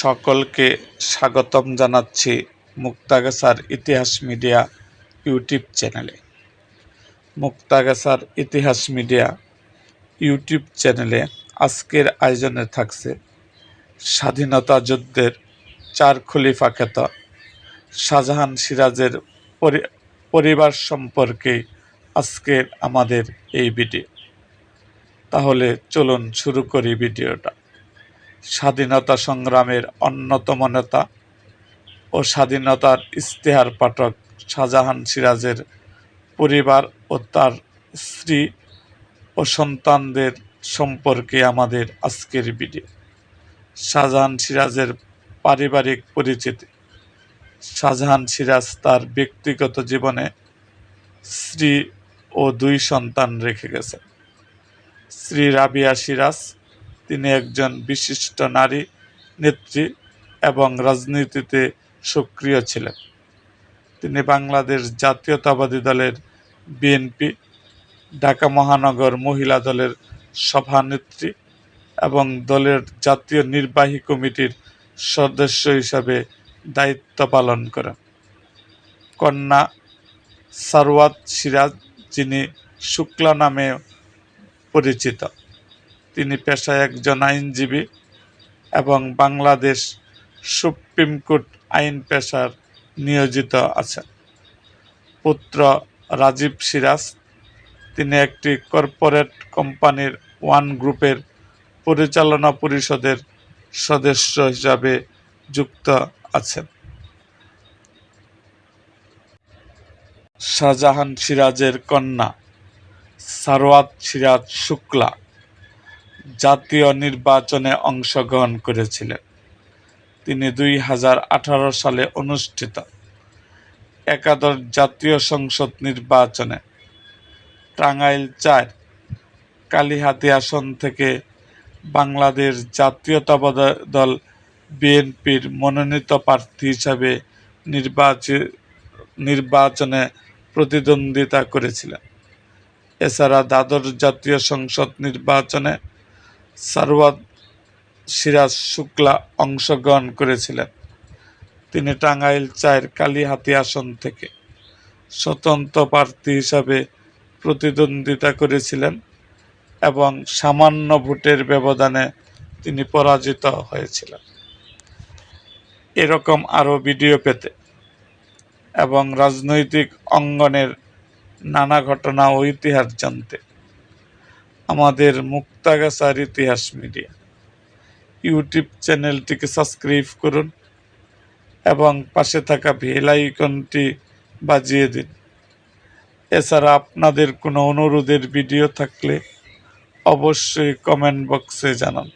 সকলকে স্বাগতম জানাচ্ছি মুক্তাগাছার ইতিহাস মিডিয়া ইউটিউব চ্যানেলে। মুক্তাগাছার ইতিহাস মিডিয়া ইউটিউব চ্যানেলে আজকের আয়োজনে থাকছে স্বাধীনতা যুদ্ধের চার খলিফা খ্যাত শাহজাহান সিরাজের পরিবার সম্পর্কে আজকের আমাদের এই ভিডিও। তাহলে চলুন শুরু করি ভিডিওটা। স্বাধীনতা সংগ্রামের অন্যতম নেতা ও স্বাধীনতার ইশতেহার পাঠক শাহজাহান সিরাজের পরিবার ও তার স্ত্রী ও সন্তানদের সম্পর্কে আমাদের আজকের ভিডিও। শাহজাহান সিরাজের পারিবারিক পরিচিতি। শাহজাহান সিরাজ তার ব্যক্তিগত জীবনে স্ত্রী ও 2 সন্তান রেখে গেছেন। স্ত্রী রাবিয়া সিরাজ, তিনি একজন বিশিষ্ট নারী নেত্রী এবং রাজনীতিতে সক্রিয় ছিলেন। তিনি বাংলাদেশ জাতীয়তাবাদী দলের বিএনপি, ঢাকা মহানগর মহিলা দলের সভানেত্রী এবং দলের জাতীয় নির্বাহী কমিটির সদস্য হিসাবে দায়িত্ব পালন করেন। কন্যা সারওয়াত সিরাজ, যিনি শুক্লা নামে পরিচিত, তিনি পেশায় একজন আইনজীবী এবং বাংলাদেশ সুপ্রিম কোর্ট আইন পেশার নিয়োজিত আছেন। পুত্র রাজীব সিরাজ, তিনি একটি কর্পোরেট কোম্পানির ওয়ান গ্রুপের পরিচালনা পরিষদের সদস্য হিসাবে যুক্ত আছেন। শাহজাহান সিরাজের কন্যা সারওয়াত সিরাজ শুক্লা জাতীয় নির্বাচনে অংশগ্রহণ করেছিলেন। তিনি 2018 সালে অনুষ্ঠিত একাদশ জাতীয় সংসদ নির্বাচনে টাঙ্গাইল 4 কালিহাতী আসন থেকে বাংলাদেশ জাতীয়তাবাদী দল বিএনপির মনোনীত প্রার্থী হিসাবে নির্বাচনে প্রতিদ্বন্দ্বিতা করেছিলেন। এছাড়া দ্বাদশ জাতীয় সংসদ নির্বাচনে সারওয়াত সিরাজ শুক্লা অংশগ্রহণ করেছিলেন। তিনি টাঙ্গাইল 4 কালিহাতী আসন থেকে স্বতন্ত্র প্রার্থী হিসাবে প্রতিদ্বন্দ্বিতা করেছিলেন এবং সামান্য ভোটের ব্যবধানে তিনি পরাজিত হয়েছিলেন। এরকম আরও ভিডিও পেতে এবং রাজনৈতিক অঙ্গনের নানা ঘটনা ও ইতিহাস জানতে আমাদের মুক্তাগাছার ইতিহাস মিডিয়া ইউটিউব চ্যানেলটিকে সাবস্ক্রাইব করুন এবং পাশে থাকা বেল আইকনটি বাজিয়ে দিন। এছাড়া আপনাদের কোনো অনুরোধের ভিডিও থাকলে অবশ্যই কমেন্ট বক্সে জানান।